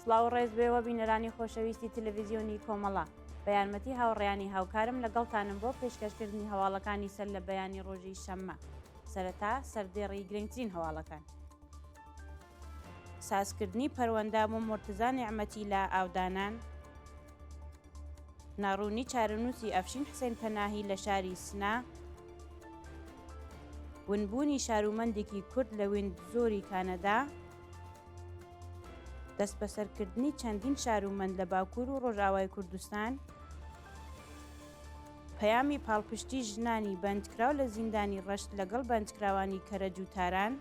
سڵاو ڕێز بێەوە بینەرانی خۆشەویستی تەلەڤیزیۆنی کۆمەڵا بە یارمەتی هاوڕێیانی هاوکارم لەگەڵتانم بۆ پێشکەشکردنی هەواڵەکانی سەر لە بەیانی ڕۆژی شەممە. سەرەتا سەردێڕی گرنگترین هەواڵەکان. سازکردنی پەروەندە بۆ مرتزا نیعمەتی لە ئاودانان، ناڕوونی چارەنووسی ئەفشین حسێن پەناهی لە شاری سنا، ونبوونی شارومەندێکی کورد لە وێندزۆری کانەدا، دەست بەسەرکردنی چەندین شارومەند لە باکوور و ڕۆژئاوای کوردستان، پەیامی پاڵپشتی ژنانی بەندکراو لە زیندانی ڕەشت لەگەڵ بەندکراوانی کەرەج و تاران،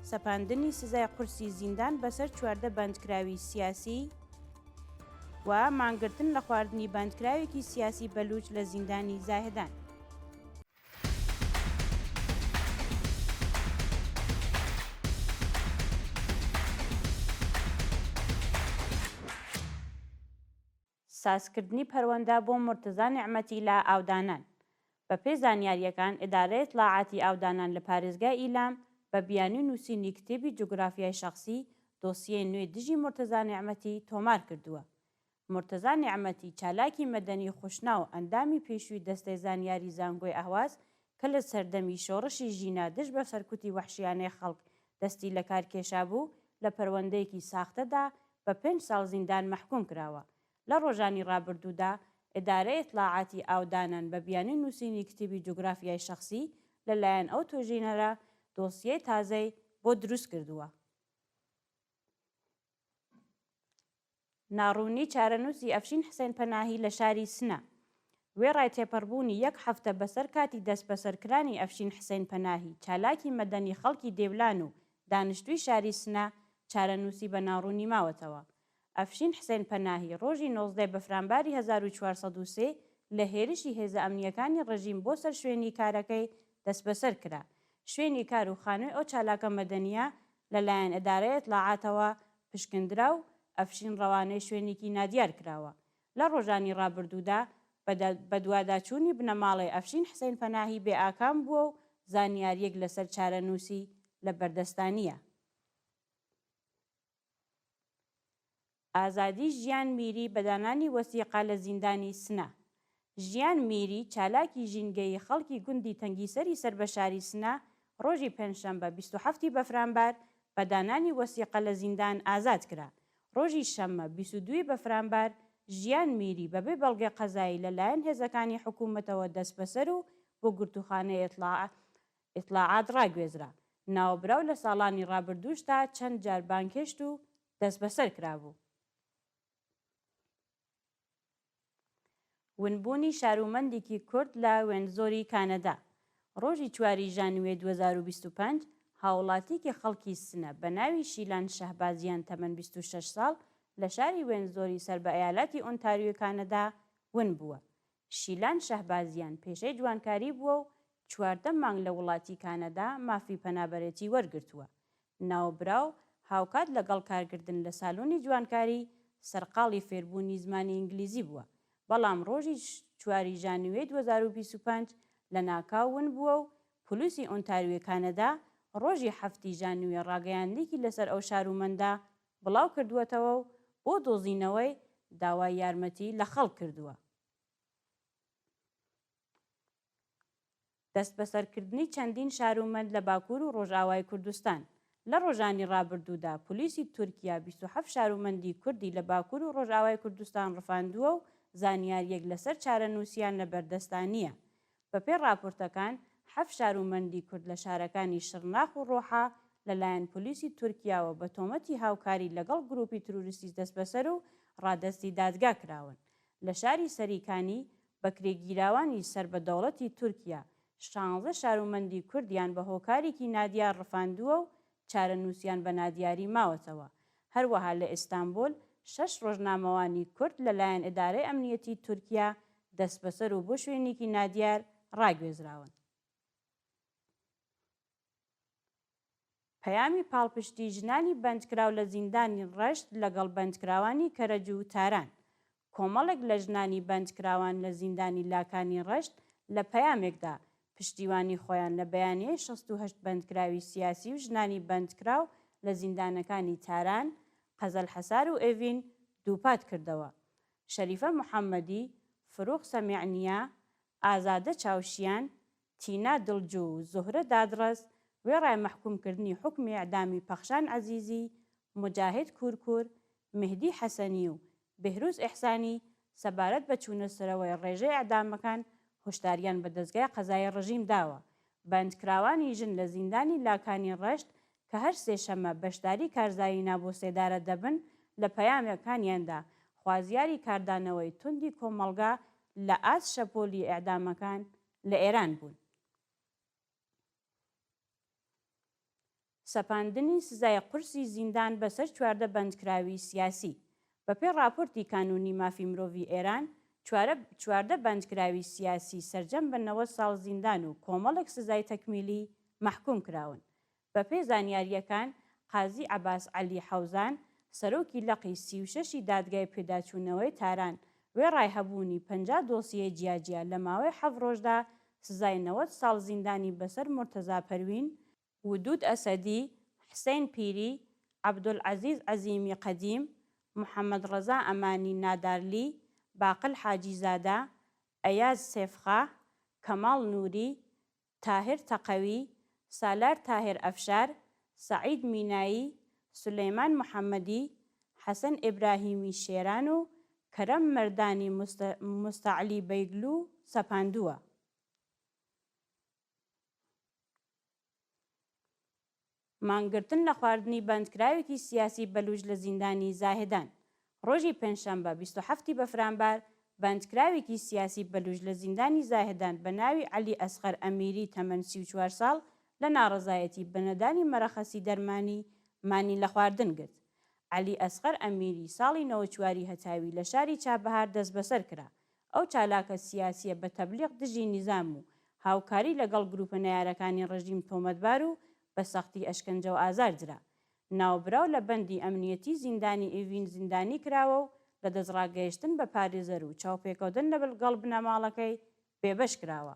سەپاندنی سزای قورسی زیندان بەسەر 14 بەندکراوی سیاسی و مانگرتن لە خواردنی بەندکراوێکی سیاسی بەلوچ لە زیندانی زاهدان. سازکردنی پەروەندە بۆ مرتزا نیعمەتی لە ئاودانان. بە پێی زانیاریەکان، ئیدارەیە ئیطلاعاتی ئاودانان لە پارێزگای ئیلام بە بیانی نووسینی کتێبی جوگرافیای شەخسی دۆسیەی نوێی دژی مرتزا نیعمەتی تۆمار کردووە. مرتزا نیعمەتی چالاکی مەدەنی خوشنا و ئەندامی پێشووی دەستەی زانیاری زانگۆی ئەهواز کە لە سەردەمی شۆڕشی ژینە دژ بە سەرکوتی وەحشیانەی خەڵک دەستی لە کار کێشا بوو، لە پەروەندەیەکی ساختەدا بە 5 ساڵ زیندان مەحکوم کراوە. لە ڕۆژانی ڕابردوودا ئیدارەی ئیطلاعاتی ئاودانان بە بیانی نووسینی کتێبی جوگرافیای شەخسی لەلایەن ئەو تۆژینەرە دۆسیەی تازەی بۆ دروست کردووە. ناڕوونی چارەنووسی ئەفشین حسێن پەناهی لە شاری سنە. وێڕای تێپەڕبوونی 1 هەفتە بەسەر کاتی دەست بەسەرکرانی ئەفشین حسێن پەناهی، چالاکی مەدەنی خەڵکی دێولان و دانیشتووی شاری سنە، چارەنووسی بە ناڕوونی ماوەتەوە. ئەفشین حسێن پەناهی ڕۆژی 19 بەفرانباری 1403 لە هێرشی هێزە ئەمنیەکانی ڕژیم بۆ سەر شوێنی کارەکەی دەست بەسەر کرا. شوێنی کار و خانووی ئەو چالاکە مەدەنیە لەلایەن ئیدارەی ئیطلاعاتەوە پشکندرا و ئەفشین ڕەوانەی شوێنێکی نادیار کراوە. لە ڕۆژانی ڕابردوودا بە دوواداچوونی بنەماڵی ئەفشین حسێن پەناهی بێ ئاکام بووە و زانیاریەک لەسەر چارەنووسی لە بەردەستانیە. ئازادی ژیان میری بەدانانی وەسیقە لە زیندانی سنە. ژیان میری، چالاکی ژینگەی خەڵکی گوندی تەنگیسەری سەر بە شاری سنە، ڕۆژی پێنجشەمبە 27 بەفرانبار بەدانانی وەسیقە لە زیندان ئازاد کرا. ڕۆژی شەممە 22 بەفرانبار ژیان میری بەبێ بەڵگەی قەزایی لەلایەن هێزەکانی حکوومەتەوە دەست بەسەر و بۆ گرتوخانەی ئیطلاعات ڕاگوێزرا. ناوەبراو لە ساڵانی ڕابردووشدا چەند جار بانکێشت و دەست بەسەر کرابوو. ونبوونی شارومەندێکی کورد لە وێندزۆری کانەدا. ڕۆژی 4 ژانوێ 2025 هاوڵاتیەکی خەڵکی سنە بە ناوی شیلان شەهبازیان تەمەن 26 ساڵ لە شاری وێندزۆری سەر بە ئەیالاتی ئۆنتاریۆ کانەدا ون بووە. شیلان شەهبازیان پێشەی جوانکاری بووە و 14 مانگ لە وڵاتی کانەدا مافی پەنابەرێتی وەرگرتووە. ناوبراو هاوکات لەگەڵ کارکردن لە سالۆنی جوانکاری سەرقاڵی فێربوونی زمانی ئینگلیزی بووە، بەڵام ڕۆژی 4 ژانوێ 2025 لە ناکاون بووە و پۆلیسی ئۆنتاریۆ کانەدا ڕۆژی 7 ژانوێ ڕاگەیاندێکی لەسەر ئەو شارومەندە بڵاو کردووەتەوە و بۆ دۆزینەوەی داوای یارمەتی لە خەڵک کردووە. دەست بەسەرکردنی چەندین شارومەند لە باکوور و ڕۆژئاوای کوردستان. لە ڕۆژانی ڕابردوودا پۆلیسی تورکیا 27 شارومەندی کوردی لە باکوور و ڕۆژئاوای کوردستان ڕفاندووە و زانیاریەک لەسەر چارەنووسیان لە بەردەستانیە. بەپێی راپۆرتەکان 7 شارومەندی کورد لە شارەکانی شرناخ و ڕۆحا لەلایەن پۆلیسی تورکیاوە بە تۆمەتی هاوکاری لەگەڵ گروپی تروریستی دەست بەسەر و ڕادەستی دادگا کراون. لە شاری سەریکانی بەکرێگیراوانی سەر بە دەوڵەتی تورکیا 16 شارومەندی کوردیان بە هۆکارێکی نادیار ڕفاندووە و چارەنووسیان بە نادیاری ماوەتەوە. هەروەها لە ئیستانبول 6 ڕۆژنامەوانی کورد لەلایەن ئیدارەی ئەمنیەتی تورکیا دەست بەسەر و بۆ شوێنێکی نادیار ڕاگوێزراون. پەیامی پاڵپشتی ژنانی بەندکراو لە زیندانی ڕەشت لەگەڵ بەندکراوانی کەرەج و تاران. کۆمەڵێک لە ژنانی بەندکراوان لە زیندانی لاکانی ڕەشت لە پەیامێکدا پشتیوانی خۆیان لە بەیانیەی 68 بەندکراوی سیاسی و ژنانی بەندکراو لە زیندانەکانی تاران، قەزەل حەسار و ئێڤین دووپات کردەوە. شەریفە موحەممەدی، فروغ سەمیعنیە، ئازادە چاوشیان، تینا دڵجوو و زۆهرە دادڕەس وێڕای مەحکومکردنی حکمی ئەعدامی پەخشان عەزیزی، مجاهید کورکور، مهدی حەسەنی و بێهروز ئیحسانی سەبارەت بە چوونەسەرەوەی ڕێژەی ئەعدامەکان هۆشداریان بە دەستگای قەزای ڕژیم داوە. بەندکراوانی ژن لە زیندانی لاکانی ڕەشت کە هەر سێشەمە بەشداری کارزایی نابۆسێدارە دەبن لە پەیامەکانیاندا خوازیاری کاردانەوەی توندی کۆمەڵگا لە ئاست شەپۆلی ئیعدامەکان لە ئێران بوون. سەپاندنی سزای قورسی زیندان بەسەر 14 بەندکراوی سیاسی. بەپێی راپۆرتی کانونی مافی مرۆڤی ئێران 14 بەندکراوی سیاسی سەرجەم بە 90 ساڵ زیندان و کۆمەڵێک سزای تەکمیلی مەحکوم کراون. بەپێی زانیاریەکان قازی عەباس عەلی حەوزان سەرۆکی لەقی 36 دادگای پێداچوونەوەی تاران وێڕای هەبوونی 50 دۆسیە جیاجیا لە ماوەی 7 ڕۆژدا سزای 90 ساڵ زیندانی بەسەر مرتەزا پەروین، ودود ئەسەدی، حسەین پیری، عەبدولعەزیز عەزیمی قەدیم، محەممەد ڕەزا ئەمانی نادارلی، باقل حاجیزادە، ئەیاز سێفخاح، کەماڵ نووری، تاهر تەقەوی، سالار تاهر ئەفشار، سەعید مینایی، سولەیمان محەممەدی، حەسەن ئیبراهیمی شێران و کەرەم مەردانی مستەعلی بەیگلو سەپاندووە. مانگرتن لە خواردنی بەندکراوێکی سیاسی بەلووج لە زیندانی زاهدان. ڕۆژی پێنجشەمبە 27 بەفرانبار بەندکراوێکی سیاسی بەلووج لە زیندانی زاهدان بە ناوی عەلی ئەسغەر ئەمیری تەمەن 34 ساڵ لە ناڕەزایەتی بەنەدانی مەرەخەسی دەرمانی مانی لە خواردن گرت. عەلی ئەسغەر ئەمیری ساڵی 94 هەتاوی لە شاری چابەهار دەست بەسەر کرا. ئەو چالاکە سیاسیە بە تەبلیغ دژی نیزام و هاوکاری لەگەڵ گروپە نەیارەکانی ڕژیم تۆمەتبار و بە سەختی ئەشکەنجە و ئازاردرا. ناوبراو لە بەندی ئەمنیەتی زیندانی ئێڤین زیندانی کراوە و لە دەستڕاگەیشتن بە پارێزەر و چاوپێکەوتن لەگەڵ بنەماڵەکەی بێبەش کراوە.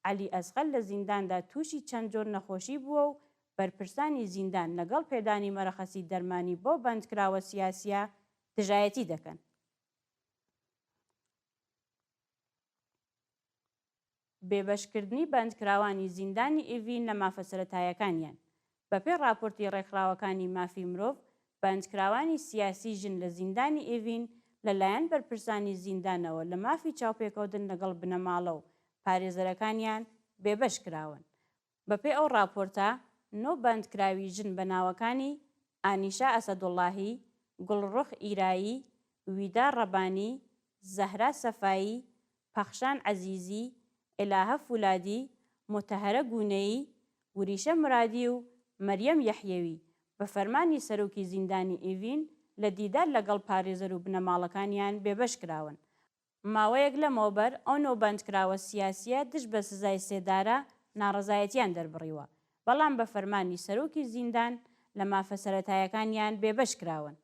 عەلی ئەسغەر لە زینداندا تووشی چەند جۆر نەخۆشی بووە و بەرپرسانی زیندان لەگەڵ پێدانی مەرەخەسی دەرمانی بۆ بەندکراوە سیاسیە دژایەتی دەکەن. بێبەشکردنی بەندکراوانی زیندانی ئێڤین لە مافە سەرەتاییەکانیان. بەپێی راپۆرتی ڕێکخراوەکانی مافی مرۆڤ، بەندکراوانی سیاسی ژن لە زیندانی ئێڤین لەلایەن بەرپرسانی زیندانەوە لە مافی چاوپێکەوتن لەگەڵ بنەماڵە و پارێزەرەکانیان بێبەش کراون. بەپێی ئەو راپۆرتە 9 بەندکراوی ژن بە ناوەکانی ئانیشا ئەسەدوڵڵاهی، گوڵڕوخ ئیرایی، ویدا ڕەبانی، زەهرا سەفایی، پەخشان عەزیزی، ئێلاهە فولادی، مۆتەهەرە گونەیی، وریشە مرادی و مەریەم یەحیەوی بە فەرمانی سەرۆکی زیندانی ئێڤین لە دیدار لەگەڵ پارێزەر و بنەماڵەکانیان بێبەش کراون. ماوەیەک لەمەوبەر ئەو 9 بەندکراوە سیاسیە دژ بە سزای سێدارە ناڕەزایەتیان دەربڕیوە، بەڵام بە فەرمانی سەرۆکی زیندان لە مافە سەرەتاییەکانیان بێبەش کراون.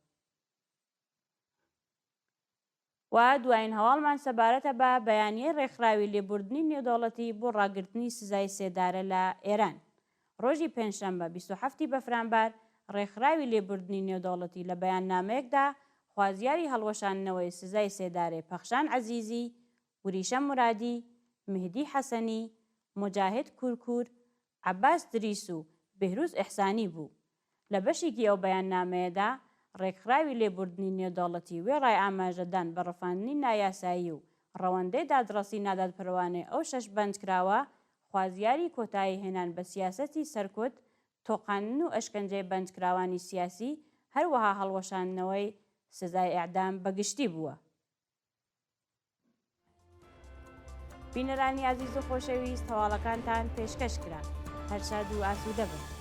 و دوایین هەواڵمان سەبارەتە بە بەیانیەی ڕێکخراوی لێبوردنی نێودەوڵەتی بۆ ڕاگررتنی سزای سێدارە لە ئێران. ڕۆژی پێنجشەمبە 27 بەفرانبار ڕێکخراوی لێبوردنی نێودەوڵەتی لە بەیاننامەیەکدا خوازیاری هەڵوەشاندنەوەی سزای سێدارەی پەخشان عەزیزی، وریشە مرادی، مهدی حەسەنی، مجاهید کورکور، عەباس دریس و بێهروز ئیحسانی بوو. لە بەشێکی ئەو بەیاننامەیەدا ڕێکخراوی لێبوردنی نێودەوڵەتی وێڕای ئاماژەدان بە ڕەفاندنی نایاسایی و ڕەوەندەی دادڕەسی نادادپەروانەی ئەو 6 بەندکراوە خوازیاری کۆتایی هێنان بە سیاسەتی سەرکوت، تۆقاندن و ئەشکەنجەی بەندکراوانی سیاسی، هەروەها هەڵوەشاندنەوەی سزای ئیعدام بەگشتی بووە. بینەرانی عەزیز و خۆشەویست، هەواڵەکانتان پێشکەش کرا. هەر شاد و ئاسوودە بن.